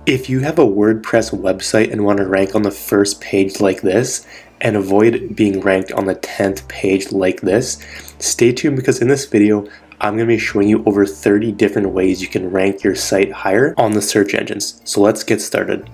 If you have a WordPress website and want to rank on the first page like this and avoid being ranked on the 10th page like this, stay tuned because in this video, I'm going to be showing you over 30 different ways you can rank your site higher on the search engines. So let's get started.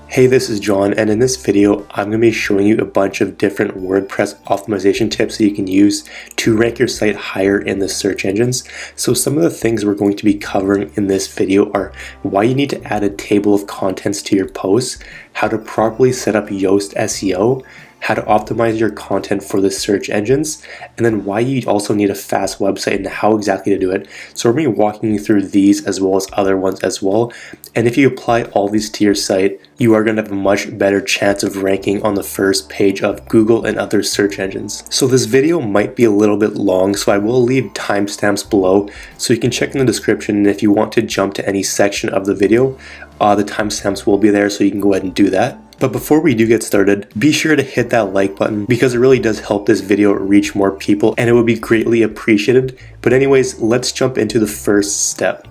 Hey, this is John, and in this video, I'm going to be showing you a bunch of different WordPress optimization tips that you can use to rank your site higher in the search engines. So some of the things we're going to be covering in this video are why you need to add a table of contents to your posts, how to properly set up Yoast SEO, how to optimize your content for the search engines, and then why you also need a fast website and how exactly to do it. So we're going to be walking you through these as well as other ones as well. And if you apply all these to your site, you are going to have a much better chance of ranking on the first page of Google and other search engines. So this video might be a little bit long, so I will leave timestamps below so you can check in the description. And if you want to jump to any section of the video, the timestamps will be there, so you can go ahead and do that. But before we do get started, be sure to hit that like button because it really does help this video reach more people and it would be greatly appreciated. But anyways, let's jump into the first step.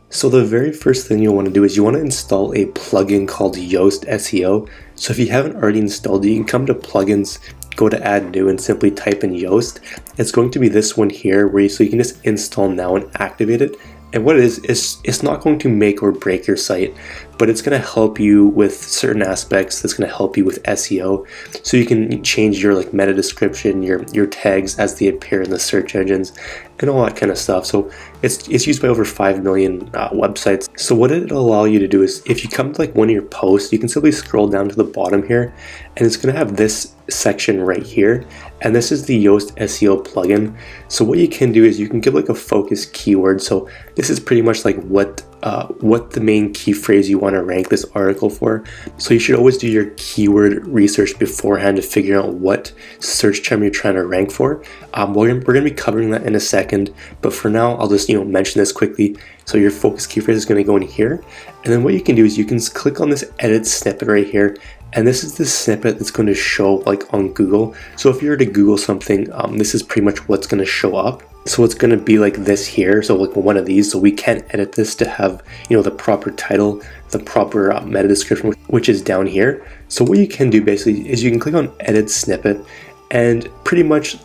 So the very first thing you'll want to do is you want to install a plugin called Yoast SEO. So if you haven't already installed it, you can come to plugins, go to add new and simply type in Yoast. It's going to be this one here so you can just install now and activate it. And what it is it's not going to make or break your site, but it's going to help you with certain aspects. That's going to help you with SEO. So you can change your meta description, your tags as they appear in the search engines, and all that kind of stuff. So it's used by over 5 million websites. So what it'll allow you to do is if you come to one of your posts, you can simply scroll down to the bottom here, and it's going to have this section right here. And this is the Yoast SEO plugin. So what you can do is you can give a focus keyword. So this is pretty much what the main key phrase you want to rank this article for. So you should always do your keyword research beforehand to figure out what search term you're trying to rank for. We're going to be covering that in a second, but for now I'll just mention this quickly. So your focus key phrase is going to go in here, and then what you can do is you can click on this edit snippet right here. And this is the snippet that's going to show on Google. So if you were to Google something, this is pretty much what's going to show up. So it's going to be like this here. So one of these. So we can edit this to have the proper title, the proper meta description, which is down here. So what you can do basically is you can click on edit snippet, and pretty much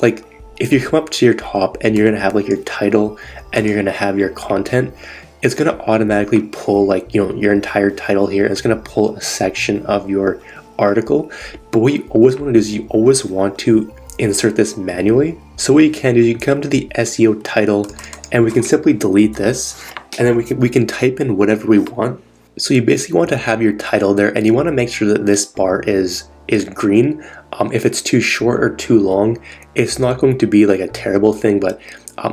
if you come up to your top and you're going to have your title and you're going to have your content, it's going to automatically pull your entire title here. It's going to pull a section of your article. But what you always want to do is you always want to insert this manually. So what you can do is you can come to the SEO title and we can simply delete this, and then we can type in whatever we want. So you basically want to have your title there, and you want to make sure that this bar is green. If it's too short or too long, it's not going to be a terrible thing, but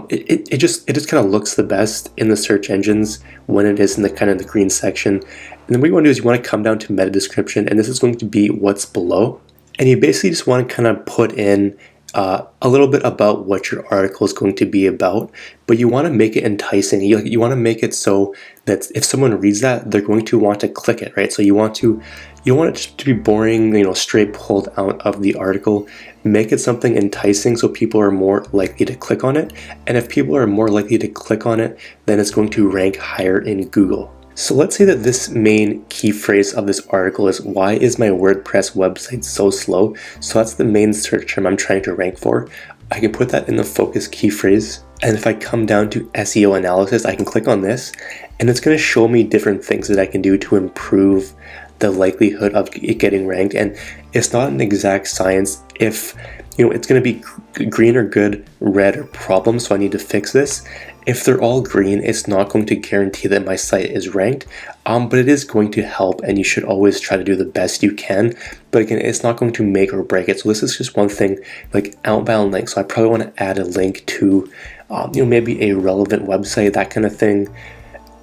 it just kind of looks the best in the search engines when it is in the kind of the green section. And then what you want to do is you want to come down to meta description, and this is going to be what's below. And you basically just want to kind of put in a little bit about what your article is going to be about, but you want to make it enticing. You want to make it so that if someone reads that, they're going to want to click it, right? So you want it to be boring, straight pulled out of the article. Make it something enticing so people are more likely to click on it. And if people are more likely to click on it, then it's going to rank higher in Google. So let's say that this main key phrase of this article is, why is my WordPress website so slow? So that's the main search term I'm trying to rank for. I can put that in the focus key phrase. And if I come down to SEO analysis, I can click on this, and it's going to show me different things that I can do to improve the likelihood of it getting ranked. And it's not an exact science. If it's going to be green or good, red or problem, so I need to fix this. If they're all green, it's not going to guarantee that my site is ranked, but it is going to help, and you should always try to do the best you can. But again, it's not going to make or break it. So this is just one thing, outbound links. So I probably want to add a link to maybe a relevant website, that kind of thing.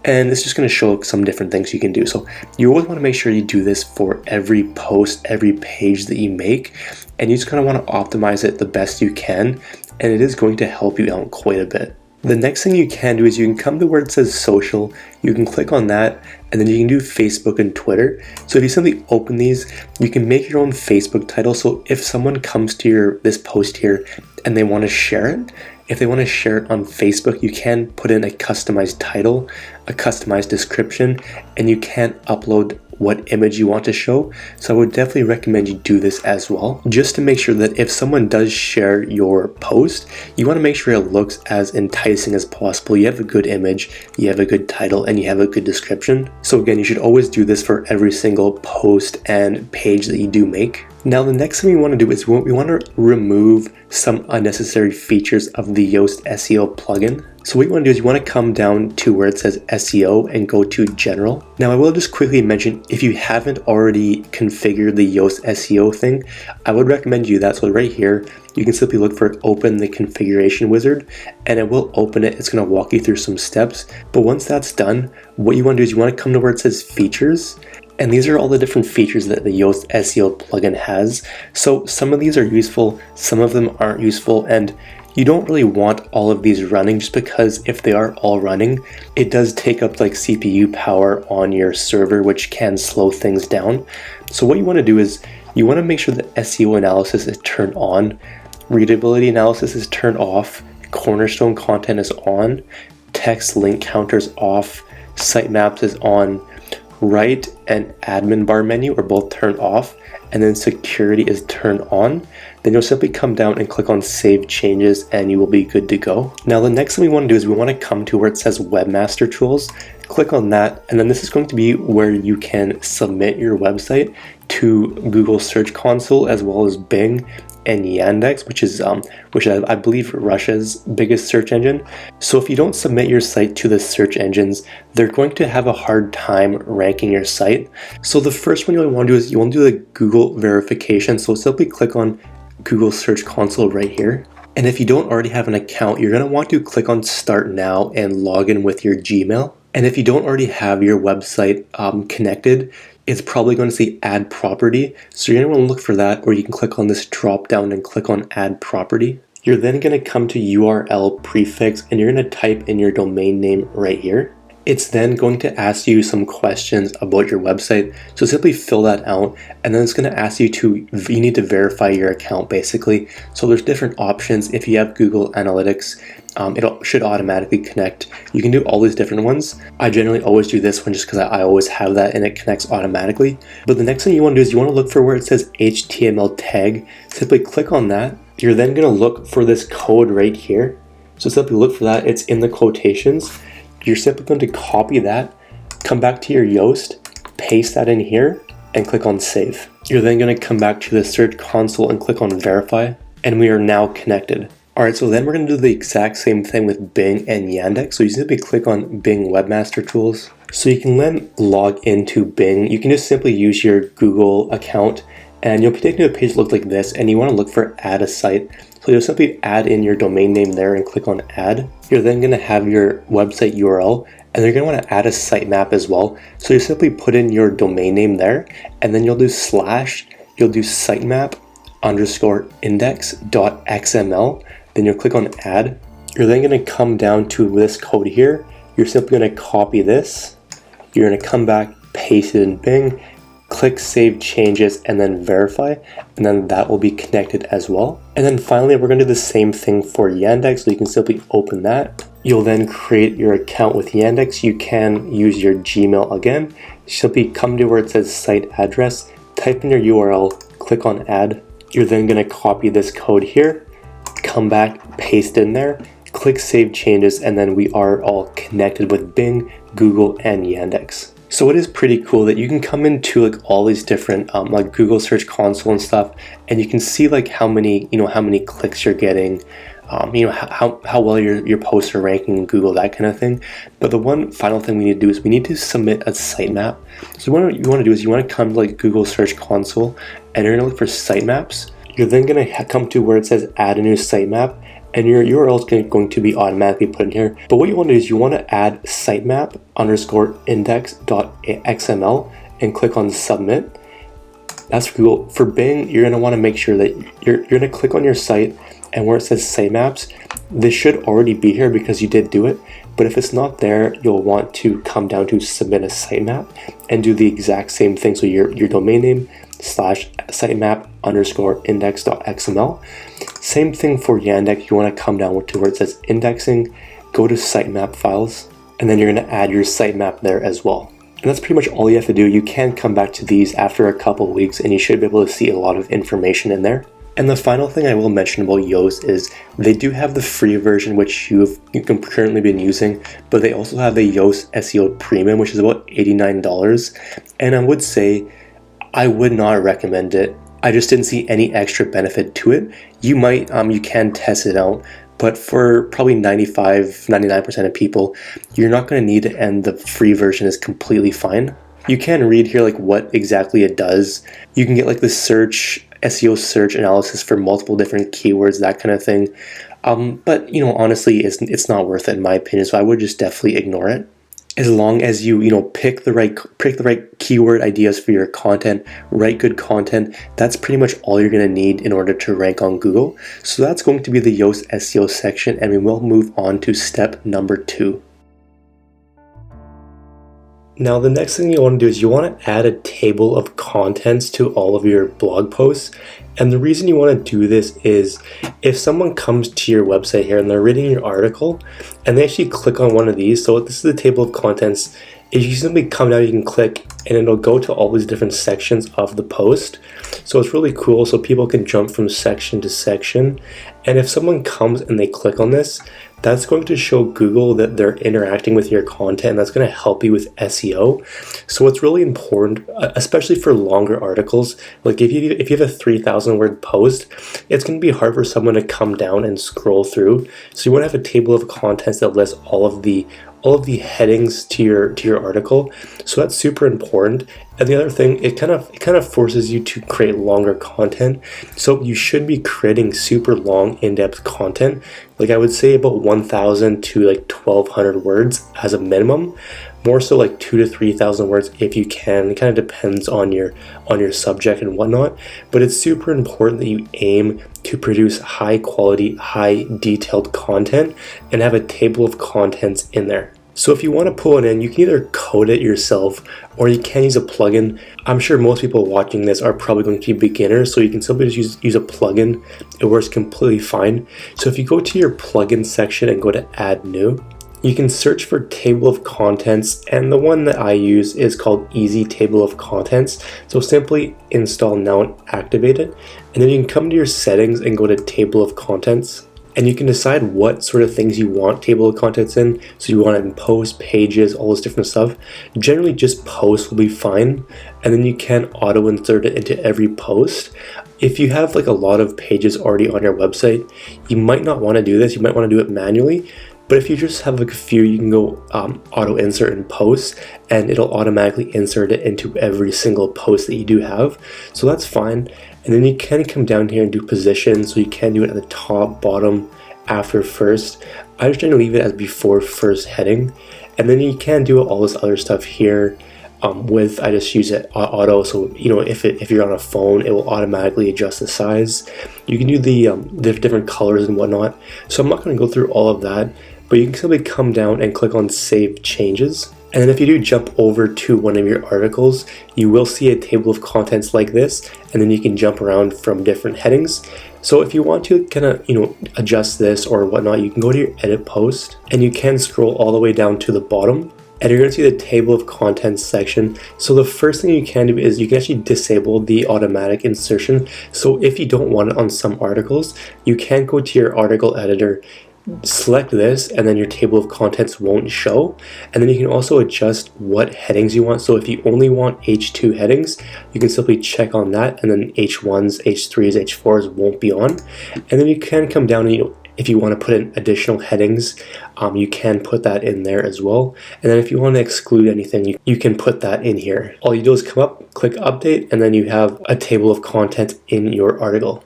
And it's just going to show some different things you can do. So you always want to make sure you do this for every post, every page that you make, and you just kind of want to optimize it the best you can, and it is going to help you out quite a bit. The next thing you can do is you can come to where it says social, you can click on that, and then you can do Facebook and Twitter. So if you simply open these, you can make your own Facebook title. So if someone comes to this post here and they want to share it, If they want to share it on Facebook, you can put in a customized title, a customized description, and you can upload what image you want to show. So I would definitely recommend you do this as well, just to make sure that if someone does share your post, you want to make sure it looks as enticing as possible. You have a good image, you have a good title, and you have a good description. So again, you should always do this for every single post and page that you do make. Now the next thing we want to do is we want to remove some unnecessary features of the Yoast SEO plugin. So what you want to do is you want to come down to where it says SEO and go to General. Now I will just quickly mention, if you haven't already configured the Yoast SEO thing, I would recommend you that. So right here, you can simply look for open the configuration wizard, and it will open it. It's going to walk you through some steps. But once that's done, what you want to do is you want to come to where it says features. And these are all the different features that the Yoast SEO plugin has. So some of these are useful, some of them aren't useful, and you don't really want all of these running, just because if they are all running, it does take up like CPU power on your server, which can slow things down. So what you want to do is you want to make sure that SEO analysis is turned on, readability analysis is turned off, cornerstone content is on, text link counters off, sitemaps is on, right and admin bar menu are both turned off, and then security is turned on. Then you'll simply come down and click on save changes and you will be good to go. Now the next thing we want to do is we want to come to where it says webmaster tools, click on that, and then this is going to be where you can submit your website to Google Search Console as well as Bing and Yandex, which is I believe Russia's biggest search engine. So if you don't submit your site to the search engines, they're going to have a hard time ranking your site. So the first one you want to do is you want to do the Google verification. So simply click on Google Search Console right here. And if you don't already have an account, you're going to want to click on Start Now and log in with your Gmail. And if you don't already have your website connected, it's probably going to say add property. So you're going to want to look for that, or you can click on this drop down and click on add property. You're then going to come to URL prefix and you're going to type in your domain name right here. It's then going to ask you some questions about your website. So simply fill that out, and then it's going to ask you need to verify your account basically. So there's different options. If you have Google Analytics, it should automatically connect. You can do all these different ones. I generally always do this one just because I always have that and it connects automatically. But the next thing you want to do is you want to look for where it says HTML tag. Simply click on that. You're then going to look for this code right here. So simply look for that. It's in the quotations. You're simply going to copy that, come back to your Yoast, paste that in here, and click on save. You're then going to come back to the Search Console and click on verify, and we are now connected. Alright, so then we're going to do the exact same thing with Bing and Yandex. So you simply click on Bing Webmaster Tools. So you can then log into Bing. You can just simply use your Google account, and you'll be taken to a page that looks like this, and you want to look for add a site. So you'll simply add in your domain name there and click on add. You're then going to have your website URL, and you're going to want to add a sitemap as well. So you simply put in your domain name there, and then you'll do / you'll do sitemap _ index.xml. Then you'll click on add. You're then going to come down to this code here. You're simply going to copy this. You're going to come back, paste it in Bing, click save changes, and then verify, and then that will be connected as well. And then finally, we're going to do the same thing for Yandex. So you can simply open that. You'll then create your account with Yandex. You can use your Gmail again. Simply come to where it says site address, type in your URL, click on add. You're then going to copy this code here, come back, paste in there, click save changes, and then we are all connected with Bing, Google, and Yandex. So it is pretty cool that you can come into like all these different like Google Search Console and stuff, and you can see like how many clicks you're getting, how well your posts are ranking in Google, that kind of thing. But the one final thing we need to do is we need to submit a sitemap. So what you want to do is you want to come to like Google Search Console, and you're going to look for sitemaps. You're then going to come to where it says add a new sitemap, and your URL is going to be automatically put in here. But what you want to do is you want to add sitemap _ index.xml and click on submit. That's for Google. For Bing, you're going to want to make sure that you're going to click on your site, and where it says sitemaps, this should already be here because you did do it. But if it's not there, you'll want to come down to submit a sitemap and do the exact same thing. So your domain name, sitemap_index.xml. Same thing for Yandex. You want to come down to where it says indexing, go to sitemap files, and then you're going to add your sitemap there as well. And that's pretty much all you have to do. You can come back to these after a couple weeks and you should be able to see a lot of information in there. And the final thing I will mention about Yoast is they do have the free version, which you can currently been using, but they also have a Yoast SEO Premium, which is about $89. And I would say I would not recommend it. I just didn't see any extra benefit to it. You can test it out, but for probably 99% of people, you're not going to need it, and the free version is completely fine. You can read here like what exactly it does. You can get like the SEO search analysis for multiple different keywords, that kind of thing. But honestly, it's not worth it in my opinion. So I would just definitely ignore it. As long as you pick the right keyword ideas for your content, write good content, that's pretty much all you're going to need in order to rank on Google. So that's going to be the Yoast SEO section, and we will move on to step number 2. Now, the next thing you want to do is you want to add a table of contents to all of your blog posts. And the reason you want to do this is if someone comes to your website here and they're reading your article and they actually click on one of these, so this is the table of contents. If you simply come down, you can click and it'll go to all these different sections of the post. So it's really cool, so people can jump from section to section. And if someone comes and they click on this, that's going to show Google that they're interacting with your content, and that's going to help you with SEO. So it's really important, especially for longer articles. Like if you have a 3,000 word post, it's going to be hard for someone to come down and scroll through. So you want to have a table of contents that lists all of the headings to your article. So that's super important. And the other thing, it kind of forces you to create longer content. So you should be creating super long, in-depth content. Like I would say about 1,000 to like 1,200 words as a minimum. More so like 2,000 to 3,000 words if you can. It kind of depends on your subject and whatnot. But it's super important that you aim to produce high quality, high detailed content and have a table of contents in there. So if you want to pull it in, you can either code it yourself or you can use a plugin. I'm sure most people watching this are probably going to be beginners, so you can simply just use a plugin. It works completely fine. So if you go to your plugin section and go to add new, you can search for table of contents, and the one that I use is called Easy Table of Contents. So simply install now and activate it, and then you can come to your settings and go to table of contents. And you can decide what sort of things you want table of contents in. So you want it in posts, pages, all this different stuff. Generally just posts will be fine. And then you can auto insert it into every post. If you have like a lot of pages already on your website, you might not want to do this. You might want to do it manually. But if you just have like a few, you can go auto insert in posts and it'll automatically insert it into every single post that you do have. So that's fine. And then you can come down here and do position. So you can do it at the top, bottom, after first. I just generally leave it as before first heading. And then you can do all this other stuff here. I just use it auto, so if you're on a phone, it will automatically adjust the size. You can do the different colors and whatnot. So I'm not going to go through all of that, but you can simply come down and click on Save Changes. And then if you do jump over to one of your articles, you will see a table of contents like this, and then you can jump around from different headings. So if you want to kind of adjust this or whatnot, you can go to your edit post, and you can scroll all the way down to the bottom. And you're going to see the table of contents section. So the first thing you can do is you can actually disable the automatic insertion. So if you don't want it on some articles, you can go to your article editor, select this, and then your table of contents won't show. And then you can also adjust what headings you want. So if you only want H2 headings, you can simply check on that, and then H1s, H3s, H4s won't be on. And then you can come down and if you want to put in additional headings, you can put that in there as well. And then if you want to exclude anything, you can put that in here. All you do is come up, click update, and then you have a table of content in your article.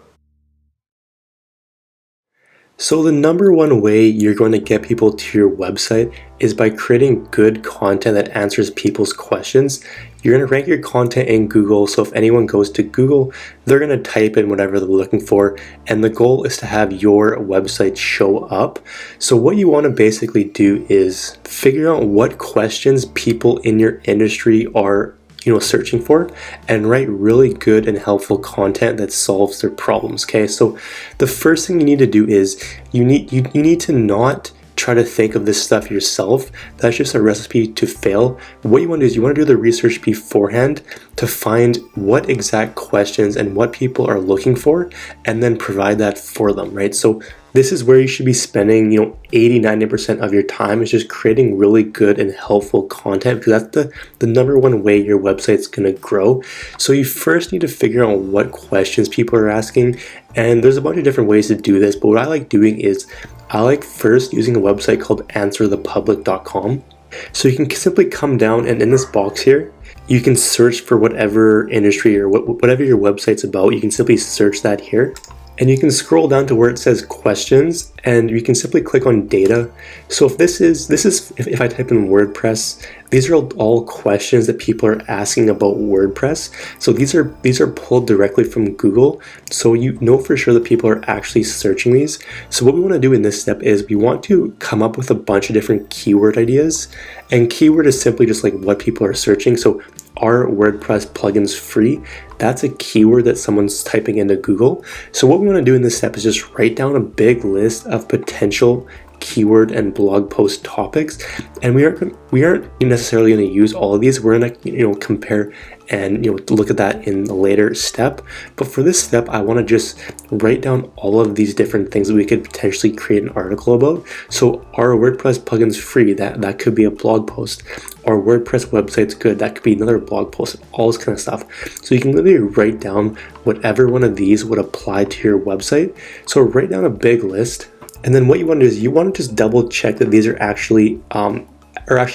So the number one way you're going to get people to your website is by creating good content that answers people's questions. You're going to rank your content in Google, so if anyone goes to Google, they're going to type in whatever they're looking for, and the goal is to have your website show up. So what you want to basically do is figure out what questions people in your industry are searching for, and write really good and helpful content that solves their problems. Okay, so the first thing you need to do is you need to not try to think of this stuff yourself. That's just a recipe to fail. What you want to do is you want to do the research beforehand to find what exact questions and what people are looking for, and then provide that for them, right? So this is where you should be spending 80-90% of your time, is just creating really good and helpful content, because that's the number one way your website's going to grow. So you first need to figure out what questions people are asking, and there's a bunch of different ways to do this, but what I like doing is I like first using a website called answerthepublic.com. So you can simply come down, and in this box here, you can search for whatever industry or whatever your website's about. You can simply search that here. And you can scroll down to where it says questions, and you can simply click on data. So if if I type in WordPress, these are all questions that people are asking about WordPress. So these are pulled directly from Google. So you know for sure that people are actually searching these. So what we want to do in this step is we want to come up with a bunch of different keyword ideas. And keyword is simply just like what people are searching. So are WordPress plugins free? That's a keyword that someone's typing into Google. So what we want to do in this step is just write down a big list of potential keyword and blog post topics, and we aren't necessarily going to use all of these. We're going to compare and look at that in a later step. But for this step, I want to just write down all of these different things that we could potentially create an article about. So are WordPress plugins free? That could be a blog post. Or WordPress website's good? That could be another blog post. All this kind of stuff. So you can literally write down whatever one of these would apply to your website. So write down a big list. And then what you want to do is you want to just double check that these are actually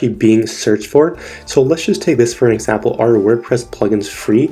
being searched for. So let's just take this for an example. Are WordPress plugins free?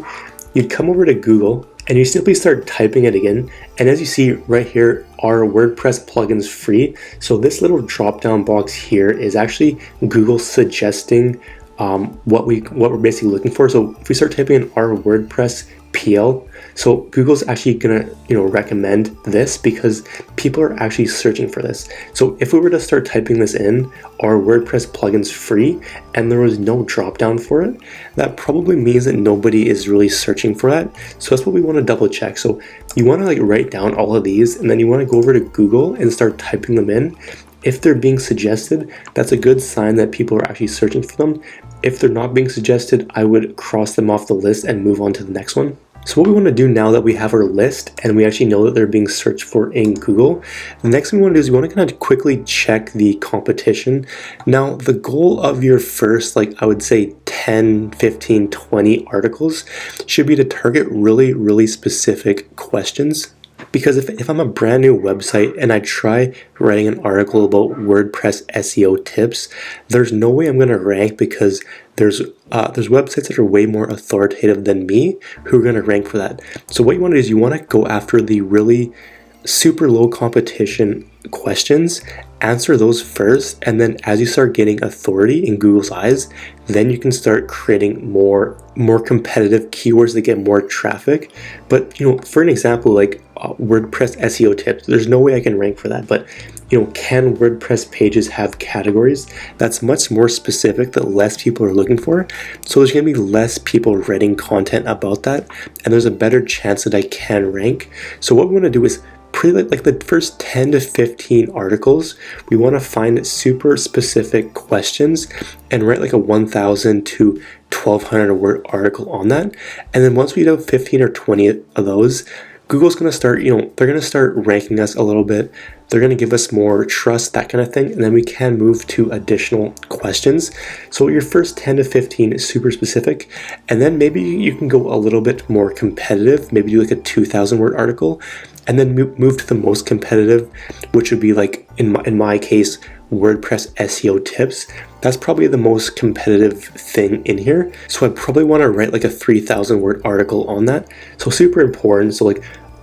You'd come over to Google and you simply start typing it again. And as you see right here, are WordPress plugins free? So this little drop down box here is actually Google suggesting what we're basically looking for. So if we start typing in our WordPress PL, so Google's actually gonna recommend this because people are actually searching for this. So if we were to start typing this in, are WordPress plugins free, and there was no drop down for it, that probably means that nobody is really searching for that. So that's what we want to double check. So you want to write down all of these, and then you want to go over to Google and start typing them in. If they're being suggested, that's a good sign that people are actually searching for them. If they're not being suggested, I would cross them off the list and move on to the next one. So what we want to do now that we have our list and we actually know that they're being searched for in Google, the next thing we want to do is we want to kind of quickly check the competition. Now, the goal of your first, I would say 10, 15, 20 articles should be to target really, really specific questions. Because if I'm a brand new website and I try writing an article about WordPress SEO tips, there's no way I'm going to rank, because there's websites that are way more authoritative than me who are going to rank for that. So what you want to do is you want to go after the really super low competition questions, answer those first, and then as you start getting authority in Google's eyes, then you can start creating more competitive keywords that get more traffic. But for an example, WordPress SEO tips, there's no way I can rank for that. But can WordPress pages have categories? That's much more specific that less people are looking for. So there's going to be less people writing content about that, and there's a better chance that I can rank. So what we want to do is like the first 10 to 15 articles, we want to find super specific questions and write a 1,000 to 1,200 word article on that. And then once we have 15 or 20 of those, Google's going to start, they're going to start ranking us a little bit. They're going to give us more trust, that kind of thing. And then we can move to additional questions. So your first 10 to 15 is super specific. And then maybe you can go a little bit more competitive, maybe do a 2,000 word article, and then move to the most competitive, which would be in my case, WordPress SEO tips. That's probably the most competitive thing in here. So I probably want to write a 3,000 word article on that. So super important. So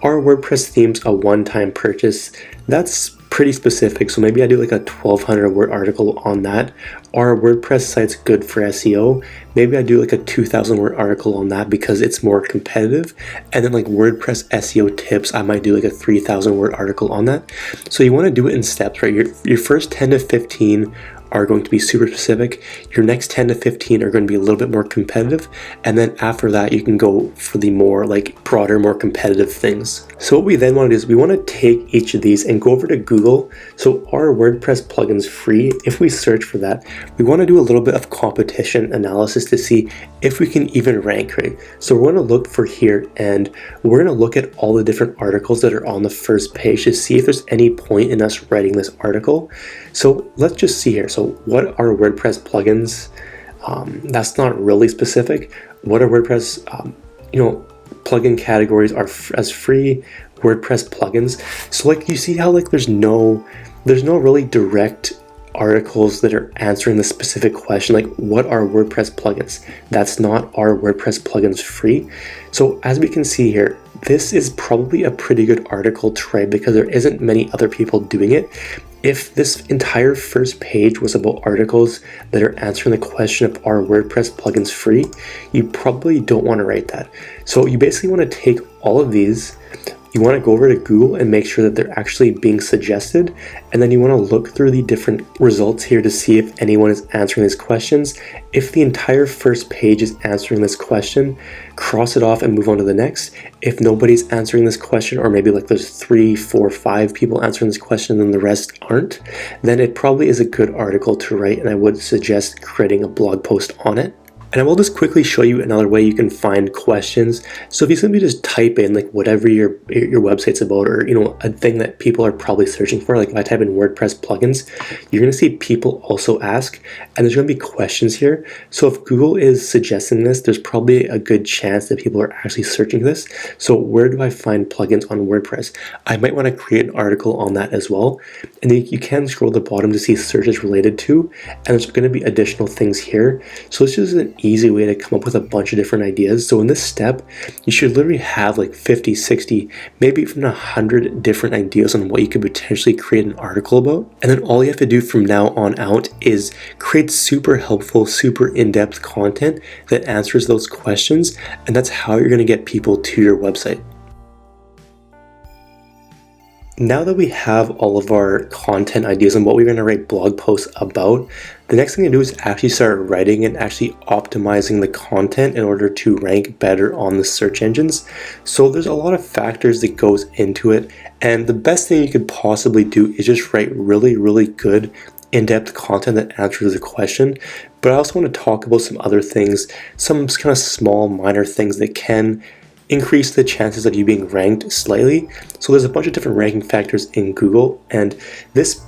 are WordPress themes a one-time purchase? That's pretty specific. So maybe I do a 1,200 word article on that. Are WordPress sites good for SEO? Maybe I do a 2,000 word article on that because it's more competitive. And then WordPress SEO tips, I might do a 3,000 word article on that. So you want to do it in steps, right? Your first 10 to 15 are going to be super specific. Your next 10 to 15 are going to be a little bit more competitive. And then after that, you can go for the more like broader, more competitive things. So what we then want to do is we want to take each of these and go over to Google. So are WordPress plugins free? If we search for that, we want to do a little bit of competition analysis to see if we can even rank, right? So we're going to look for here, and we're going to look at all the different articles that are on the first page to see if there's any point in us writing this article. So let's just see here. So what are WordPress plugins? That's not really specific. What are WordPress, plugin categories are as free WordPress plugins. So like you see how like there's no really direct articles that are answering the specific question, like what are WordPress plugins? That's not are WordPress plugins free. So as we can see here, this is probably a pretty good article to write because there isn't many other people doing it. If this entire first page was about articles that are answering the question of are WordPress plugins free, you probably don't want to write that. So you basically want to take all of these, you want to go over to Google and make sure that they're actually being suggested, and then you want to look through the different results here to see if anyone is answering these questions. If the entire first page is answering this question, cross it off and move on to the next. If nobody's answering this question, or maybe like there's 3, 4, 5 people answering this question and the rest aren't, then it probably is a good article to write, and I would suggest creating a blog post on it. And I will just quickly show you another way you can find questions. So if you simply just type in like whatever your website's about, or a thing that people are probably searching for, like if I type in WordPress plugins, you're going to see people also ask, and there's going to be questions here. So if Google is suggesting this, there's probably a good chance that people are actually searching this. So where do I find plugins on WordPress? I might want to create an article on that as well. And then you can scroll to the bottom to see searches related to, and there's going to be additional things here. So this is an easy way to come up with a bunch of different ideas. So in this step, you should literally have like 50, 60, maybe even 100 different ideas on what you could potentially create an article about. And then all you have to do from now on out is create super helpful, super in-depth content that answers those questions. And that's how you're going to get people to your website. Now that we have all of our content ideas and what we're going to write blog posts about, the next thing to do is actually start writing and actually optimizing the content in order to rank better on the search engines. So there's a lot of factors that goes into it, and the best thing you could possibly do is just write really, really good in-depth content that answers the question. But I also want to talk about some other things, some kind of small minor things that can increase the chances of you being ranked slightly. So there's a bunch of different ranking factors in Google, and this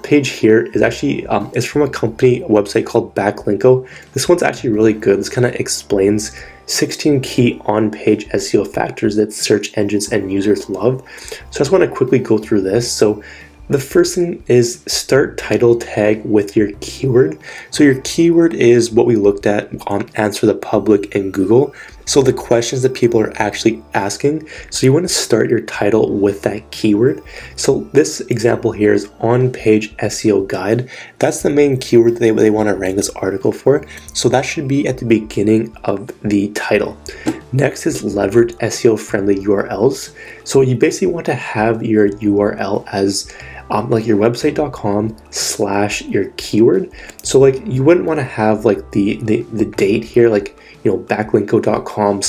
page here is actually is from a company website called Backlinko. This one's actually really good. This kind of explains 16 key on-page SEO factors that search engines and users love. So I just want to quickly go through this. So the first thing is start title tag with your keyword. So your keyword is what we looked at on Answer the Public in Google. So the questions that people are actually asking. So you want to start your title with that keyword. So this example here is on-page SEO guide. That's the main keyword that they want to rank this article for. So that should be at the beginning of the title. Next is leverage SEO friendly URLs. So you basically want to have your URL as like your website.com / your keyword. So like you wouldn't want to have like the date here, like backlinko.com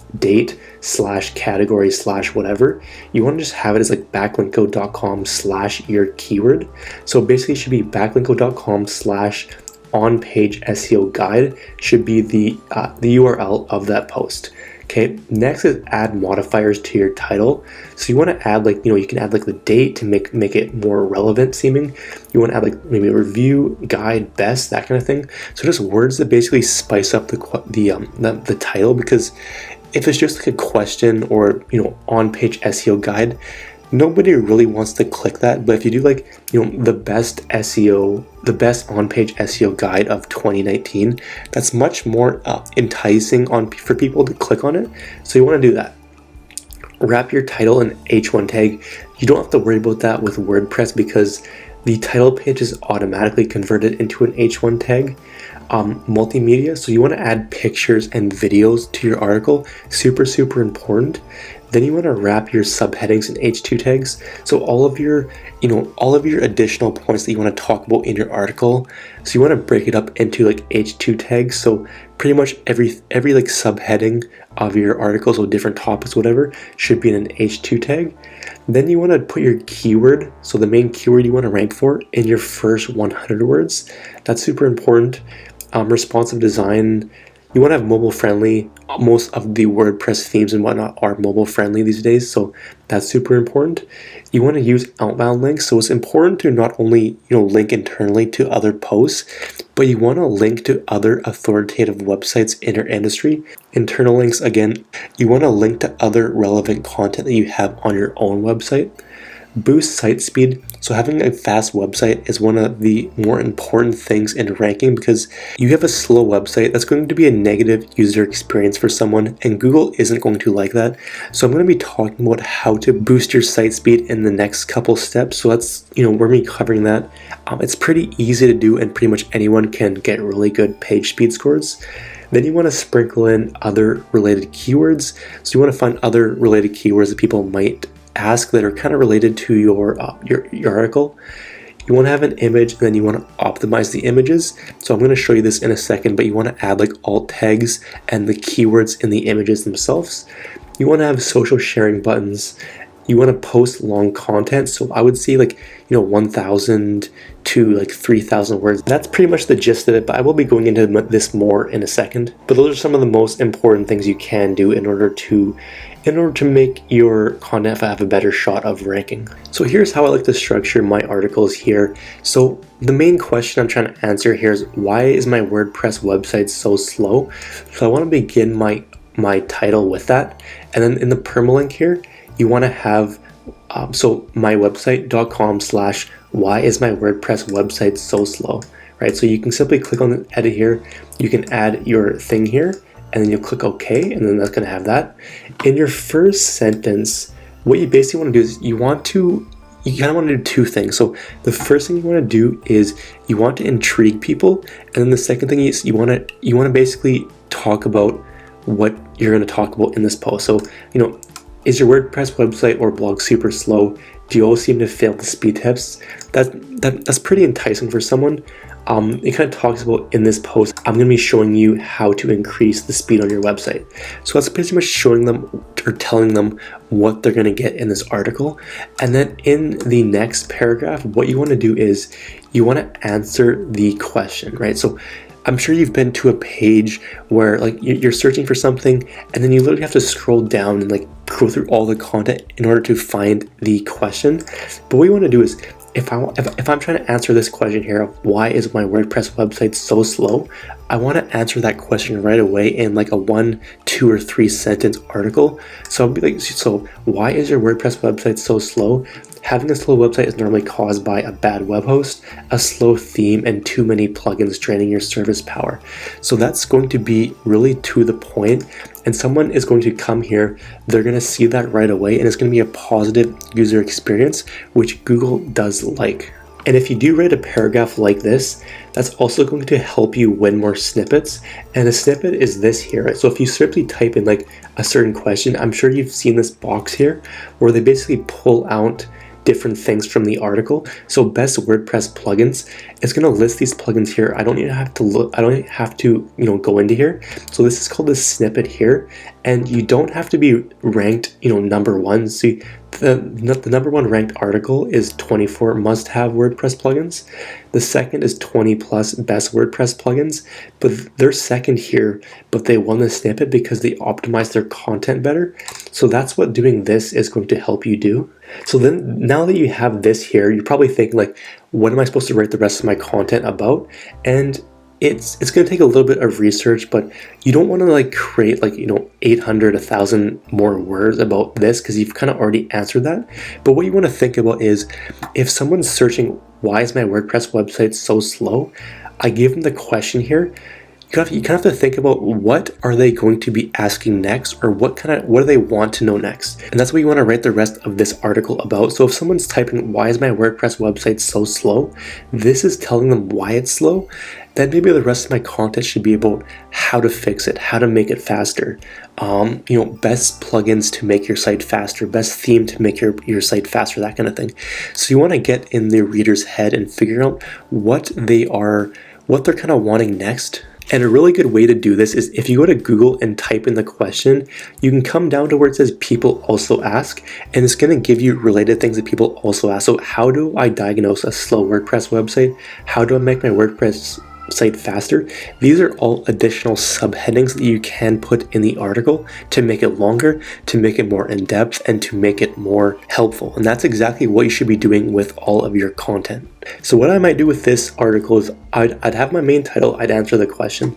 / date / category / whatever. You want to just have it as like backlinko.com / your keyword. So basically it should be backlinko.com / on-page SEO guide should be the URL of that post. Okay, next is add modifiers to your title. So you want to add like, you can add like the date to make it more relevant seeming. You want to add like maybe review, guide, best, that kind of thing. So just words that basically spice up the title, because if it's just like a question or, on-page SEO guide, nobody really wants to click that. But if you do like, the best on-page SEO guide of 2019, that's much more enticing for people to click on it. So you want to do that. Wrap your title in H1 tag. You don't have to worry about that with WordPress because the title page is automatically converted into an H1 tag. Multimedia, so you want to add pictures and videos to your article. Super, super important. Then you want to wrap your subheadings in H2 tags. So all of your additional points that you want to talk about in your article. So you want to break it up into like H2 tags. So pretty much every like subheading of your article, so different topics, whatever, should be in an H2 tag. Then you want to put your keyword, so the main keyword you want to rank for, in your first 100 words. That's super important. Responsive design. You want to have mobile friendly. Most of the WordPress themes and whatnot are mobile friendly these days, so that's super important. You want to use outbound links, so it's important to not only link internally to other posts, but you want to link to other authoritative websites in your industry. Internal links, again, you want to link to other relevant content that you have on your own website. Boost site speed. So having a fast website is one of the more important things in ranking, because you have a slow website, that's going to be a negative user experience for someone, and Google isn't going to like that. So I'm going to be talking about how to boost your site speed in the next couple steps. So that's, we're going to be covering that. It's pretty easy to do, and pretty much anyone can get really good page speed scores. Then you want to sprinkle in other related keywords. So you want to find other related keywords that people might ask that are kind of related to your article. You want to have an image, and then you want to optimize the images. So I'm going to show you this in a second, but you want to add like alt tags and the keywords in the images themselves. You want to have social sharing buttons. You want to post long content. So I would say like 1,000 to like 3,000 words. That's pretty much the gist of it, but I will be going into this more in a second. But those are some of the most important things you can do in order to make your content have a better shot of ranking. So here's how I like to structure my articles here. So the main question I'm trying to answer here is, why is my WordPress website so slow? So I want to begin my title with that. And then in the permalink here, you want to have so mywebsite.com/why is my WordPress website so slow, right? So you can simply click on the edit here. You can add your thing here, and then you'll click OK, and then that's going to have that. In your first sentence, what you basically want to do is you kind of want to do two things. So the first thing you want to do is you want to intrigue people, and then the second thing is you want to basically talk about what you're going to talk about in this post. So is your WordPress website or blog super slow? Do you always seem to fail the speed tips? That's pretty enticing for someone. It kind of talks about, in this post, I'm going to be showing you how to increase the speed on your website. So that's pretty much showing them or telling them what they're going to get in this article. And then in the next paragraph, what you want to do is you want to answer the question, right? So I'm sure you've been to a page where like you're searching for something, and then you literally have to scroll down and like go through all the content in order to find the question. But what you want to do is, if I'm trying to answer this question here of why is my WordPress website so slow, I want to answer that question right away in like a 1, 2, or 3 sentence article. So I'll be like, so why is your WordPress website so slow? Having a slow website is normally caused by a bad web host, a slow theme, and too many plugins draining your service power. So that's going to be really to the point, and someone is going to come here, they're going to see that right away, and it's going to be a positive user experience, which Google does like. And if you do write a paragraph like this, that's also going to help you win more snippets. And a snippet is this here, right? So if you simply type in like a certain question, I'm sure you've seen this box here where they basically pull out different things from the article. So best WordPress plugins, it's going to list these plugins here. I don't even have to look, I don't have to go into here. So this is called a snippet here, and you don't have to be ranked number one. See, the number one ranked article is 24 must-have WordPress plugins. The second is 20 plus best WordPress plugins, but they're second here, but they won the snippet because they optimized their content better. So that's what doing this is going to help you do. So then now that you have this here, you're probably thinking like, what am I supposed to write the rest of my content about? And it's going to take a little bit of research, but you don't want to like create like 800, 1,000 more words about this, because you've kind of already answered that. But what you want to think about is, if someone's searching, why is my WordPress website so slow? I give them the question here. you kind of have to think about what are they going to be asking next, or what do they want to know next. And that's what you want to write the rest of this article about. So if someone's typing, why is my WordPress website so slow? This is telling them why it's slow. Then maybe the rest of my content should be about how to fix it, how to make it faster. Best plugins to make your site faster, best theme to make your site faster, that kind of thing. So you want to get in the reader's head and figure out what they're kind of wanting next. And a really good way to do this is if you go to Google and type in the question, you can come down to where it says people also ask, and it's going to give you related things that people also ask. So how do I diagnose a slow WordPress website? How do I make my WordPress site faster? These are all additional subheadings that you can put in the article to make it longer, to make it more in-depth, and to make it more helpful. And that's exactly what you should be doing with all of your content. So what I might do with this article is I'd have my main title, I'd answer the question,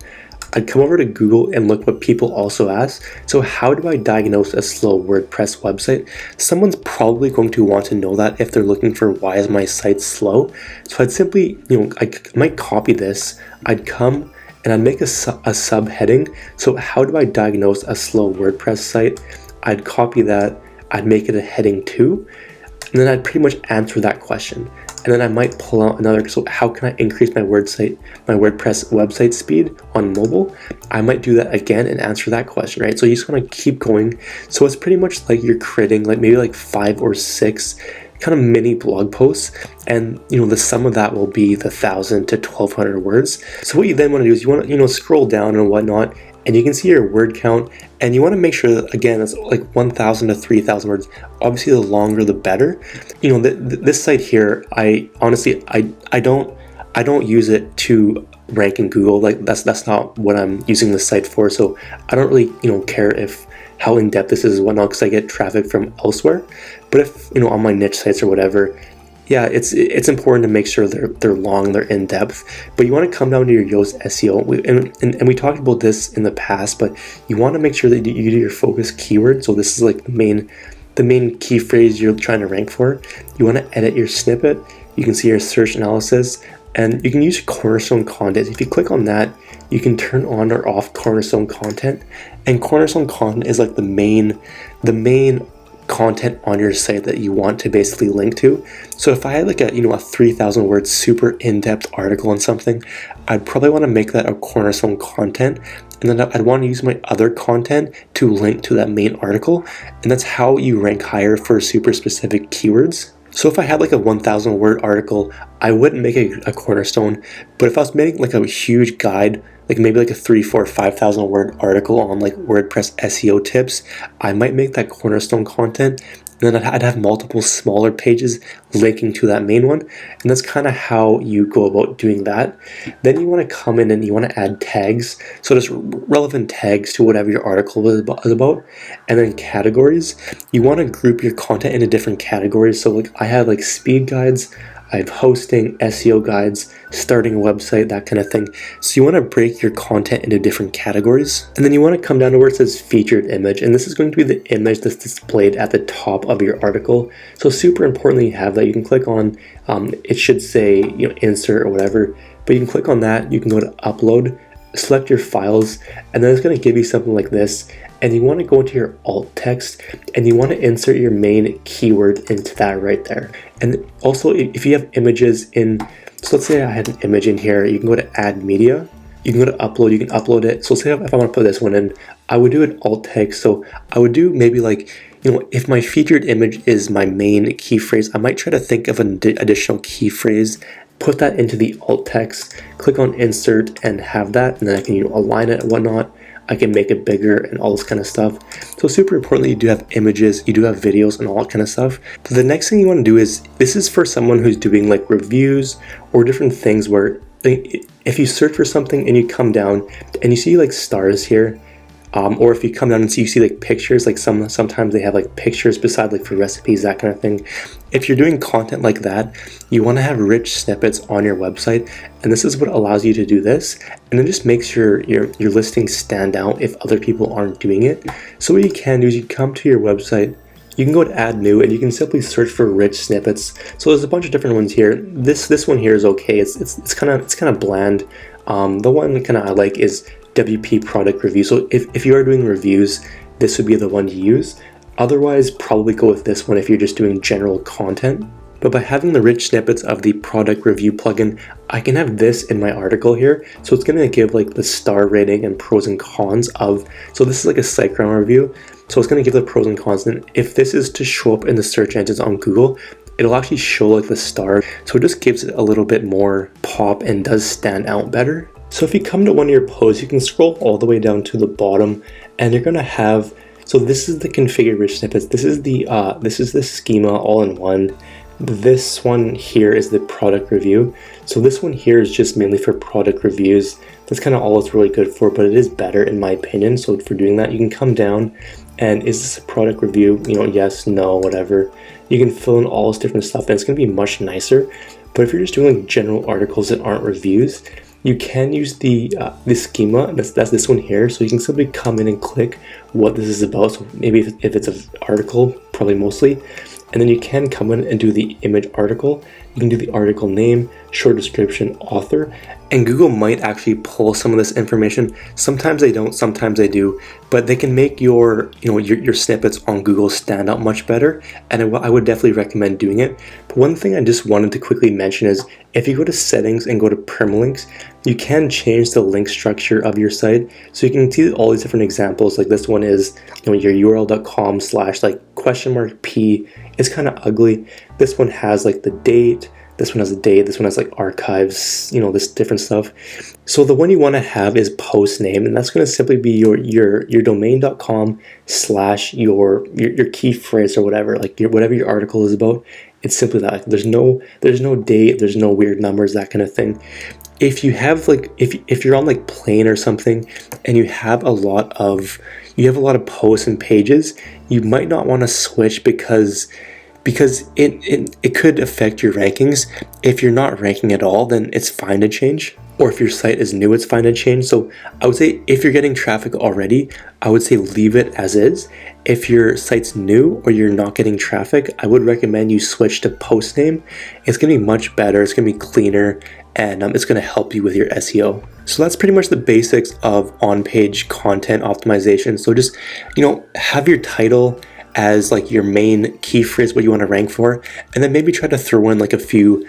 I'd come over to Google and look what people also ask. So how do I diagnose a slow WordPress website? Someone's probably going to want to know that if they're looking for why is my site slow. So I'd simply, I might copy this. I'd come and I'd make a subheading. So how do I diagnose a slow WordPress site? I'd copy that. I'd make it a heading 2. And then I'd pretty much answer that question. And then I might pull out another, so how can I increase my WordPress website speed on mobile? I might do that again and answer that question, right? So you just want to keep going. So it's pretty much like you're creating maybe 5 or 6 kind of mini blog posts, and the sum of that will be the 1,000 to 1,200 words. So what you then want to do is you want to scroll down and whatnot, and you can see your word count, and you want to make sure that, again, it's 1,000 to 3,000 words. Obviously, the longer the better. This site here, I honestly don't use it to rank in Google. That's not what I'm using the site for. So I don't really care how in depth this is and whatnot, because I get traffic from elsewhere. But if on my niche sites or whatever, yeah, it's important to make sure they're long, they're in depth. But you want to come down to your Yoast SEO, and we talked about this in the past. But you want to make sure that you do your focus keyword. So this is the main key phrase you're trying to rank for. You want to edit your snippet. You can see your search analysis, and you can use cornerstone content. If you click on that, you can turn on or off cornerstone content. And cornerstone content is the main content on your site that you want to basically link to. So if I had a 3,000 word super in-depth article on something, I'd probably want to make that a cornerstone content, and then I'd want to use my other content to link to that main article. And that's how you rank higher for super specific keywords. So if I had a 1,000 word article, I wouldn't make a cornerstone. But if I was making a huge guide, maybe a 3, 4, 5,000 word article on WordPress SEO tips, I might make that cornerstone content. And then I'd have multiple smaller pages linking to that main one. And that's kind of how you go about doing that. Then you want to come in and you want to add tags. So just relevant tags to whatever your article is about. And then categories. You want to group your content into different categories. So I have speed guides, I have hosting, SEO guides, starting a website, that kind of thing. So you want to break your content into different categories. And then you want to come down to where it says featured image. And this is going to be the image that's displayed at the top of your article. So super importantly, you have that. You can click on, it should say, insert or whatever. But you can click on that. You can go to upload, select your files, and then it's going to give you something like this. And you want to go into your alt text, and you want to insert your main keyword into that right there. And also, if you have images in, so let's say I had an image in here, you can go to add media, you can go to upload, you can upload it. So say if I want to put this one in, I would do it alt text. So I would do maybe if my featured image is my main key phrase, I might try to think of an additional key phrase, put that into the alt text, click on insert, and have that, and then I can align it and whatnot. I can make it bigger and all this kind of stuff. So super importantly, you do have images, you do have videos and all that kind of stuff. But the next thing you want to do is, this is for someone who's doing reviews or different things where if you search for something and you come down and you see stars here, or if you come down and you see pictures, sometimes they have pictures beside for recipes, that kind of thing. If you're doing content like that, you want to have rich snippets on your website, and this is what allows you to do this, and it just makes your listings stand out if other people aren't doing it. So what you can do is you come to your website, you can go to add new, and you can simply search for rich snippets. So there's a bunch of different ones here. This one here is okay. It's kind of bland. The one kind of I like is WP product review. So if you are doing reviews, this would be the one to use. Otherwise, probably go with this one if you're just doing general content. But by having the rich snippets of the product review plugin, I can have this in my article here. So it's going to give like the star rating and pros and cons of, so this is like a SiteGround review. So it's going to give the pros and cons. And if this is to show up in the search engines on Google, it'll actually show like the star. So it just gives it a little bit more pop and does stand out better. So if you come to one of your posts, you can scroll all the way down to the bottom and you're going to have, so this is the configure rich snippets. This is the schema all in one. This one here is the product review. So this one here is just mainly for product reviews. That's kind of all it's really good for, but it is better in my opinion. So for doing that, you can come down and is this a product review? You know, yes, no, whatever. You can fill in all this different stuff and it's going to be much nicer. But if you're just doing like general articles that aren't reviews, you can use the schema, that's this one here. So you can simply come in and click what this is about. So maybe if it's an article, probably mostly. And then you can come in and do the image article. You can do the article name, short description, author, and Google might actually pull some of this information. Sometimes they don't, sometimes they do, but they can make your snippets on Google stand out much better. And I would definitely recommend doing it. But one thing I just wanted to quickly mention is if you go to settings and go to permalinks, you can change the link structure of your site. So you can see all these different examples. Like this one is, your url.com/ $P. It's kind of ugly. This one has like the date. This one has a date. This one has like archives, this different stuff. So the one you want to have is post name, and that's going to simply be your domain.com/ your key phrase or whatever, like whatever your article is about. It's simply that. There's no date. There's no weird numbers, that kind of thing. If you have like if you're on like Plane or something and you have a lot of posts and pages, you might not want to switch because it could affect your rankings. If you're not ranking at all, then it's fine to change. Or if your site is new, it's fine to change. So I would say if you're getting traffic already, I would say leave it as is. If your site's new or you're not getting traffic, I would recommend you switch to post name. It's going to be much better. It's going to be cleaner, and it's going to help you with your SEO. So that's pretty much the basics of on-page content optimization. So just, have your title as like your main key phrase, what you want to rank for, and then maybe try to throw in like a few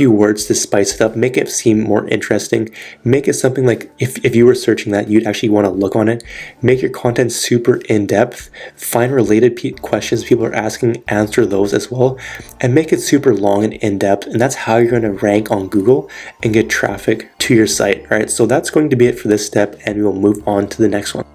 words to spice it up, make it seem more interesting, make it something like if you were searching that, you'd actually want to look on it, make your content super in-depth, find related questions people are asking, answer those as well, and make it super long and in-depth, and that's how you're going to rank on Google and get traffic to your site. All right, so that's going to be it for this step, and we will move on to the next one.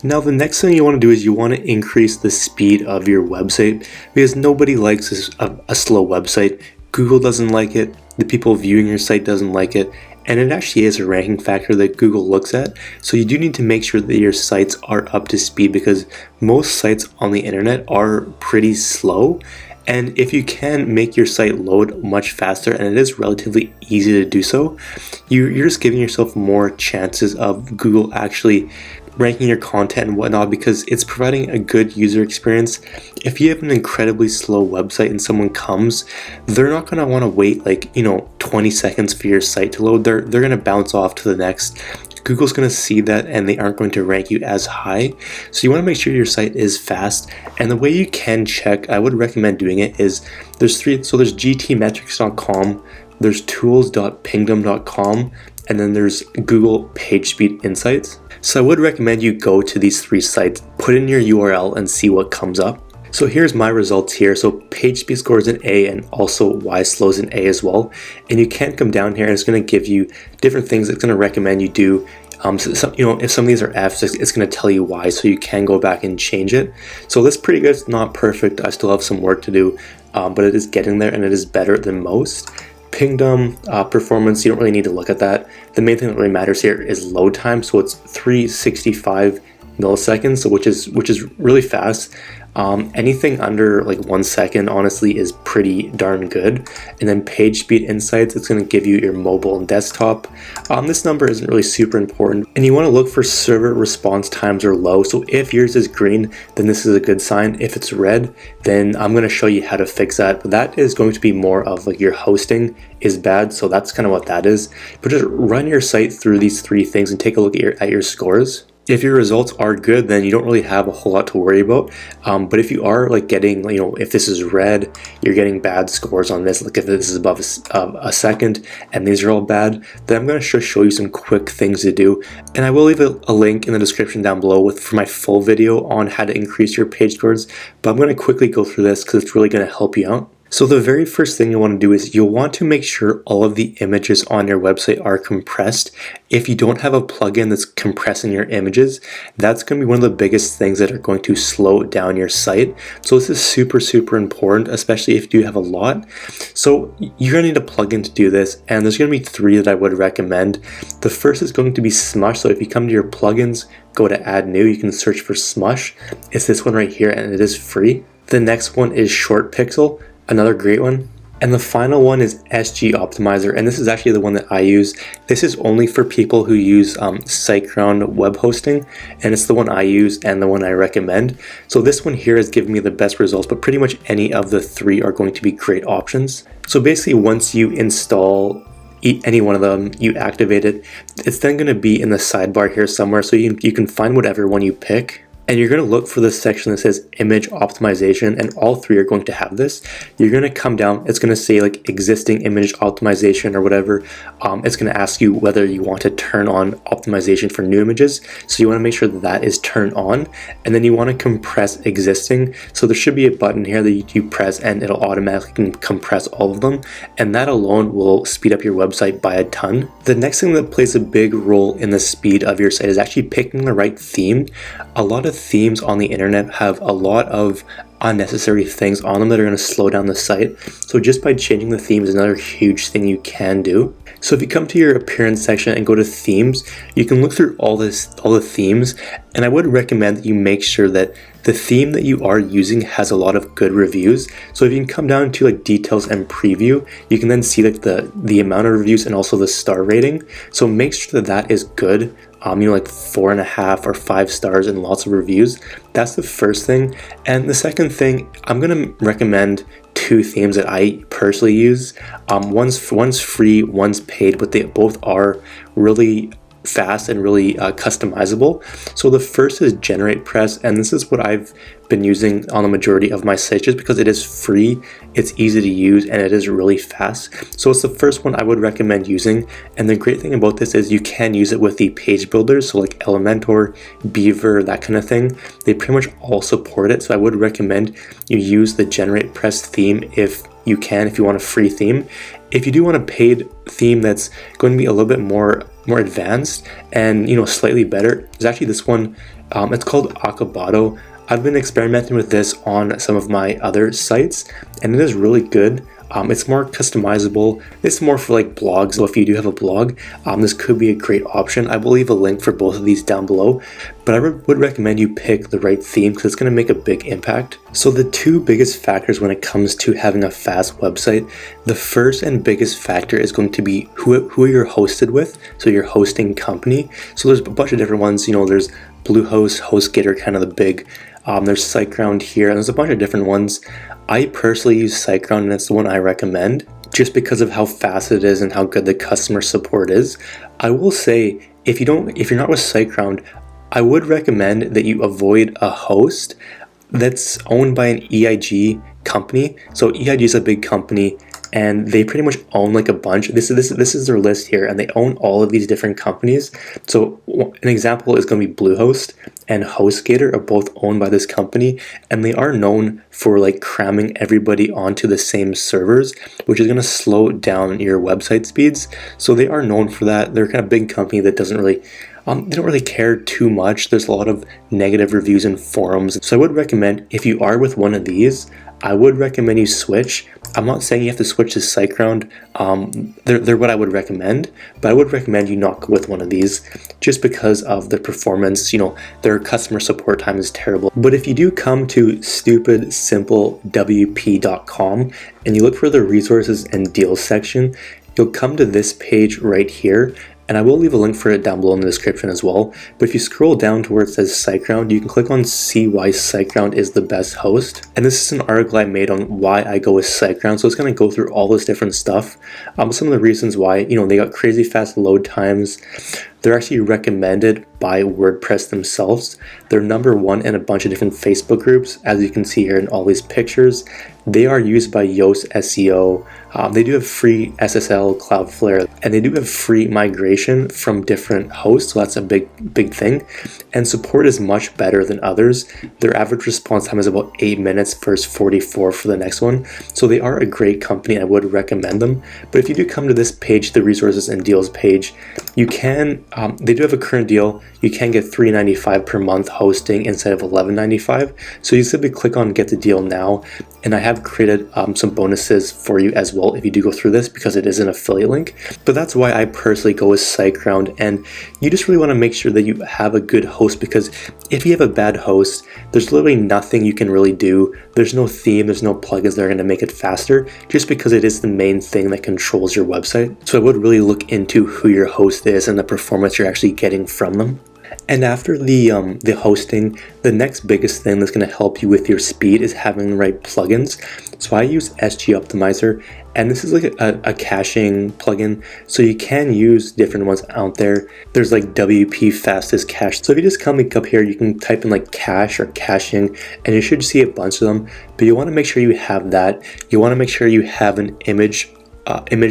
Now the next thing you want to do is you want to increase the speed of your website, because nobody likes a slow website. Google doesn't like it, the people viewing your site doesn't like it, and it actually is a ranking factor that Google looks at. So you do need to make sure that your sites are up to speed, because most sites on the internet are pretty slow. And if you can make your site load much faster, and it is relatively easy to do so, you're just giving yourself more chances of Google actually ranking your content and whatnot, because it's providing a good user experience. If you have an incredibly slow website and someone comes, they're not going to want to wait 20 seconds for your site to load. They're going to bounce off to the next. Google's going to see that and they aren't going to rank you as high. So you want to make sure your site is fast. And the way you can check, I would recommend doing it, is there's gtmetrics.com, there's tools.pingdom.com, and then there's Google PageSpeed Insights. So I would recommend you go to these three sites, put in your URL and see what comes up. So here's my results here. So PageSpeed score is an A, and also YSlow is an A as well. And you can come down here and it's going to give you different things. It's going to recommend you do. If some of these are Fs, it's going to tell you why, so you can go back and change it. So that's pretty good. It's not perfect. I still have some work to do, but it is getting there and it is better than most. Pingdom performance, you don't really need to look at that. The main thing that really matters here is load time. So it's 365 milliseconds, so which is really fast. Anything under like 1 second honestly is pretty darn good. And then page speed insights, it's going to give you your mobile and desktop. This number isn't really super important, and you want to look for server response times are low. So if yours is green, then this is a good sign. If it's red, then I'm going to show you how to fix that, but that is going to be more of like your hosting is bad, so that's kind of what that is. But just run your site through these 3 things and take a look at your scores. If your results are good, then you don't really have a whole lot to worry about. But if you are like getting, if this is red, you're getting bad scores on this, like if this is above a second and these are all bad, then I'm going to show you some quick things to do. And I will leave a link in the description down below for my full video on how to increase your page scores. But I'm going to quickly go through this because it's really going to help you out. So the very first thing you want to do is you'll want to make sure all of the images on your website are compressed. If you don't have a plugin that's compressing your images, that's going to be one of the biggest things that are going to slow down your site. So this is super, super important, especially if you have a lot. So you're going to need a plugin to do this, and there's going to be 3 that I would recommend. The first is going to be Smush. So if you come to your plugins, go to add new, you can search for Smush. It's this one right here, and it is free. The next one is Short Pixel, another great one. And the final one is SG Optimizer, and this is actually the one that I use. This is only for people who use SiteGround web hosting, and it's the one I use and the one I recommend. So this one here has given me the best results, but pretty much any of the 3 are going to be great options. So basically, once you install any one of them, you activate it, it's then going to be in the sidebar here somewhere, so you can find whatever one you pick. And you're going to look for this section that says image optimization, and all 3 are going to have this. You're going to come down, it's going to say like existing image optimization or whatever. It's going to ask you whether you want to turn on optimization for new images. So you want to make sure that that is turned on, and then you want to compress existing. So there should be a button here that you press and it'll automatically compress all of them, and that alone will speed up your website by a ton. The next thing that plays a big role in the speed of your site is actually picking the right theme. A lot of themes on the internet have a lot of unnecessary things on them that are going to slow down the site. So just by changing the theme is another huge thing you can do. So if you come to your appearance section and go to themes, you can look through all the themes, and I would recommend that you make sure that the theme that you are using has a lot of good reviews. So if you can come down to like details and preview, you can then see like the amount of reviews and also the star rating. So make sure that that is good. Like 4.5 or 5 stars and lots of reviews. That's the first thing. And the second thing, I'm going to recommend 2 themes that I personally use. One's free, one's paid, but they both are really fast and really customizable. So the first is WordPress, and this is what I've been using on the majority of my sites just because it is free, it's easy to use, and it is really fast. So it's the first one I would recommend using. And the great thing about this is you can use it with the page builders, so like Elementor, Beaver, that kind of thing. They pretty much all support it, so I would recommend you use the WordPress theme if you want a free theme. If you do want a paid theme that's going to be a little bit more advanced and slightly better, there's actually this one. It's called Akabato. I've been experimenting with this on some of my other sites, and it is really good. It's more customizable. It's more for like blogs. So if you do have a blog, this could be a great option. I will leave a link for both of these down below, but I would recommend you pick the right theme because it's going to make a big impact. So the 2 biggest factors when it comes to having a fast website, the first and biggest factor is going to be who you're hosted with. So your hosting company. So there's a bunch of different ones. There's Bluehost, HostGator, kind of the big. There's SiteGround here, and there's a bunch of different ones. I personally use SiteGround, and it's the one I recommend just because of how fast it is and how good the customer support is. I will say, if you're not with SiteGround, I would recommend that you avoid a host that's owned by an EIG company. So EIG is a big company, and they pretty much own like a bunch. This is their list here, and they own all of these different companies. So an example is going to be Bluehost and HostGator are both owned by this company, and they are known for like cramming everybody onto the same servers, which is going to slow down your website speeds. So they are known for that. They're kind of big company that doesn't really they don't really care too much. There's a lot of negative reviews in forums. So I would recommend, if you are with one of these, I would recommend you switch. I'm not saying you have to switch to SiteGround. They're what I would recommend, but I would recommend you not go with one of these just because of the performance. You know, their customer support time is terrible. But if you do come to stupidsimplewp.com and you look for the resources and deals section, you'll come to this page right here. And I will leave a link for it down below in the description as well. But if you scroll down to where it says SiteGround, you can click on see why SiteGround is the best host. And this is an article I made on why I go with SiteGround. So it's going to go through all this different stuff. Some of the reasons why, you know, they got crazy fast load times. They're actually recommended by WordPress themselves. They're number one in a bunch of different Facebook groups, as you can see here in all these pictures. They are used by Yoast SEO. They do have free SSL, Cloudflare, and they do have free migration from different hosts, so that's a big thing. And support is much better than others. Their average response time is about 8 minutes versus 44 for the next one. So they are a great company. I would recommend them. But if you do come to this page, the resources and deals page, you can, they do have a current deal. You can get $3.95 per month hosting instead of $11.95. So you simply click on get the deal now. And I have created some bonuses for you as well if you do go through this, because it is an affiliate link. But that's why I personally go with SiteGround. And you just really want to make sure that you have a good host, because if you have a bad host, there's literally nothing you can really do. There's no theme, there's no plugins that are going to make it faster, just because it is the main thing that controls your website. So I would really look into who your host is and the performance you're actually getting from them. And after the hosting, the next biggest thing that's going to help you with your speed is having the right plugins. So I use SG Optimizer, and this is like a caching plugin. So you can use different ones out there. There's like WP Fastest Cache. So if you just come up here, you can type in like cache or caching, and you should see a bunch of them. But you want to make sure you have that. You want to make sure you have an image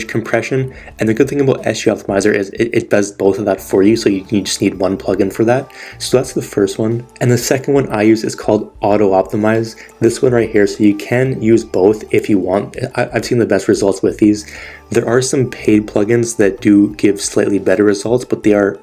compression, and the good thing about SG Optimizer is it does both of that for you, so you just need one plugin for that. So that's the first one. And the second one I use is called Auto Optimize. This one right here, so you can use both if you want. I've seen the best results with these. There are some paid plugins that do give slightly better results, but they are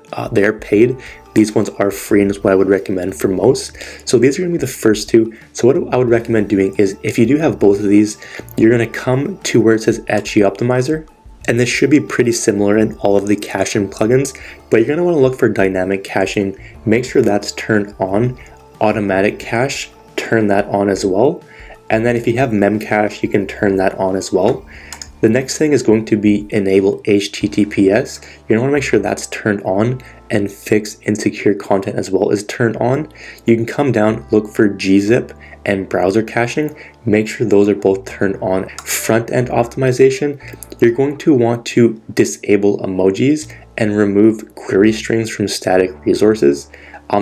paid. These ones are free, and is what I would recommend for most. So these are going to be the first two. So what I would recommend doing is, if you do have both of these, you're going to come to where it says SG Optimizer, and this should be pretty similar in all of the caching plugins, but you're going to want to look for dynamic caching. Make sure that's turned on. Automatic cache, turn that on as well. And then if you have memcache, you can turn that on as well. The next thing is going to be enable HTTPS. You're going to want to make sure that's turned on, and fix insecure content as well is turned on. You can come down, look for gzip and browser caching. Make sure those are both turned on. Front-end optimization, you're going to want to disable emojis and remove query strings from static resources.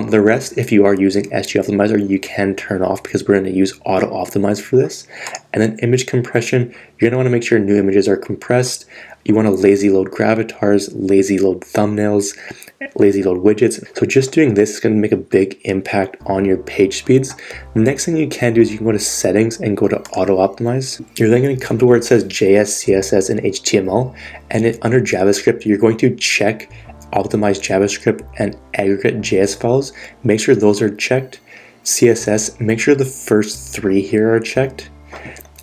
The rest, if you are using SG Optimizer, you can turn off, because we're going to use Auto Optimize for this. And then image compression, you're going to want to make sure new images are compressed. You want to lazy load gravatars, lazy load thumbnails, lazy load widgets. So just doing this is going to make a big impact on your page speeds. The next thing you can do is you can go to settings and go to Auto Optimize. You're then going to come to where it says JS, CSS, and HTML. And under JavaScript, you're going to check optimize JavaScript and aggregate JS files. Make sure those are checked. CSS, make sure the first three here are checked.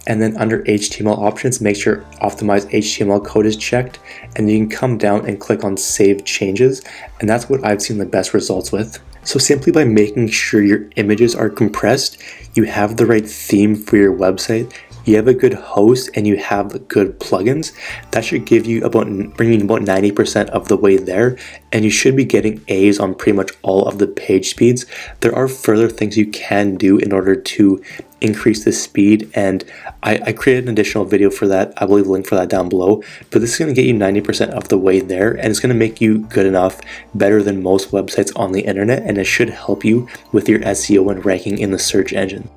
And then under HTML options, make sure optimize HTML code is checked. And you can come down and click on save changes. And that's what I've seen the best results with. So simply by making sure your images are compressed, you have the right theme for your website, you have a good host, and you have good plugins, that should give you bringing about 90% of the way there, and you should be getting A's on pretty much all of the page speeds. There are further things you can do in order to increase the speed, and I created an additional video for that. I will leave a link for that down below, but this is going to get you 90% of the way there, and it's going to make you good enough, better than most websites on the internet, and it should help you with your SEO and ranking in the search engine.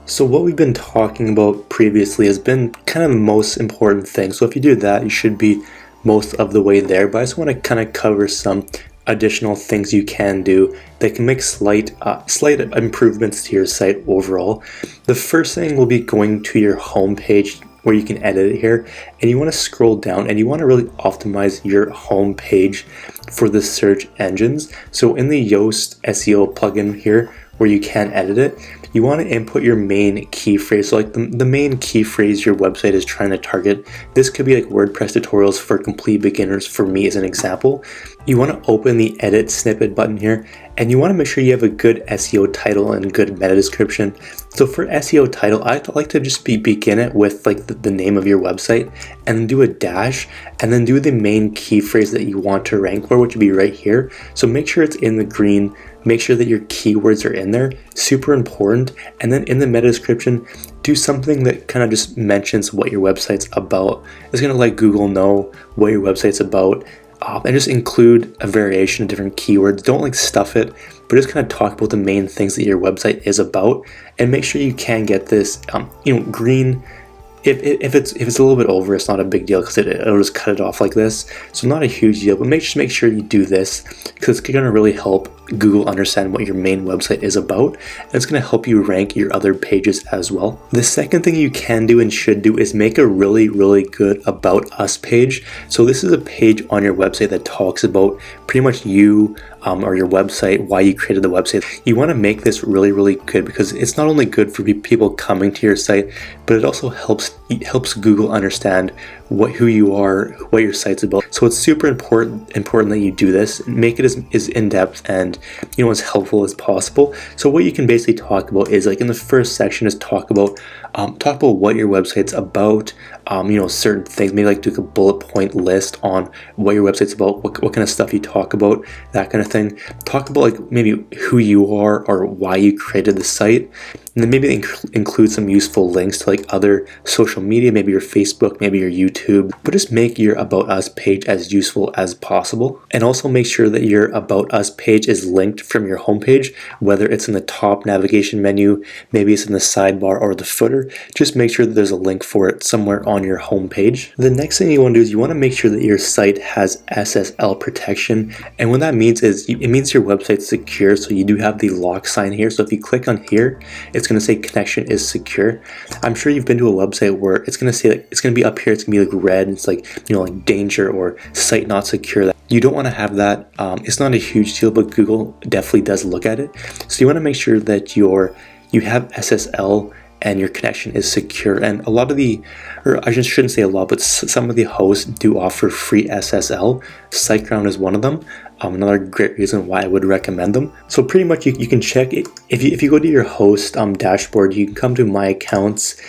So what we've been talking about previously has been kind of the most important thing. So if you do that, you should be most of the way there. But I just want to kind of cover some additional things you can do that can make slight improvements to your site overall. The first thing will be going to your home page where you can edit it here, and you want to scroll down and you want to really optimize your home page for the search engines. So in the Yoast SEO plugin here, where you can edit it, you want to input your main key phrase. So like the main key phrase your website is trying to target. This could be like WordPress tutorials for complete beginners for me as an example. You want to open the edit snippet button here, and you want to make sure you have a good SEO title and good meta description. So for SEO title, I like to just begin it with like the name of your website, and then do a dash, and then do the main key phrase that you want to rank for, which would be right here. So make sure it's in the green. Make sure that your keywords are in there, super important. And then in the meta description, do something that kind of just mentions what your website's about. It's gonna let Google know what your website's about, and just include a variation of different keywords. Don't like stuff it, but just kind of talk about the main things that your website is about, and make sure you can get this, green. If it's a little bit over, it's not a big deal because it'll just cut it off like this. So not a huge deal, but just make sure you do this because it's going to really help Google understand what your main website is about, and it's going to help you rank your other pages as well. The second thing you can do and should do is make a really good About Us page. So this is a page on your website that talks about pretty much you, or your website, why you created the website. You want to make this really good because it's not only good for people coming to your site, but it also helps Google understand who you are, what your site's about. So it's super important that you do this. Make it as in-depth and as helpful as possible. So what you can basically talk about is, like in the first section, is talk about what your website's about, certain things, maybe like do a bullet point list on what your website's about, what kind of stuff you talk about, that kind of thing. Talk about like maybe who you are or why you created the site, and then maybe include some useful links to like other social media, maybe your Facebook, maybe your YouTube, but just make your About Us page as useful as possible. And also make sure that your About Us page is linked from your homepage, whether it's in the top navigation menu, maybe it's in the sidebar or the footer. Just make sure that there's a link for it somewhere on your homepage. The next thing you want to do is you want to make sure that your site has SSL protection, and what that means is it means your website's secure. So you do have the lock sign here. So if you click on here, it's going to say connection is secure. I'm sure you've been to a website where it's going to say, like, it's going to be up here, it's going to be like red, it's like like danger or site not secure. You don't want to have that. It's not a huge deal, but Google definitely does look at it. So you want to make sure that you have SSL and your connection is secure. And a lot of shouldn't say a lot, but some of the hosts do offer free SSL. SiteGround is one of them. Another great reason why I would recommend them. So pretty much you can check it. If you go to your host dashboard, you can come to My Accounts.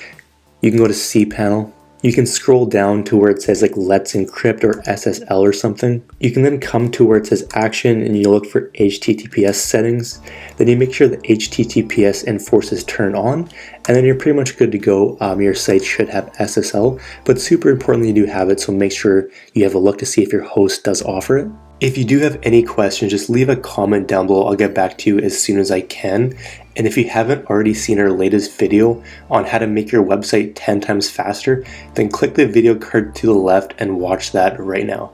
You can go to cPanel. You can scroll down to where it says like Let's Encrypt or SSL or something. You can then come to where it says Action, and you look for HTTPS settings. Then you make sure the HTTPS enforce is turned on, and then you're pretty much good to go. Your site should have SSL, but super important that you do have it, so make sure you have a look to see if your host does offer it. If you do have any questions, just leave a comment down below. I'll get back to you as soon as I can. And if you haven't already seen our latest video on how to make your website 10 times faster, then click the video card to the left and watch that right now.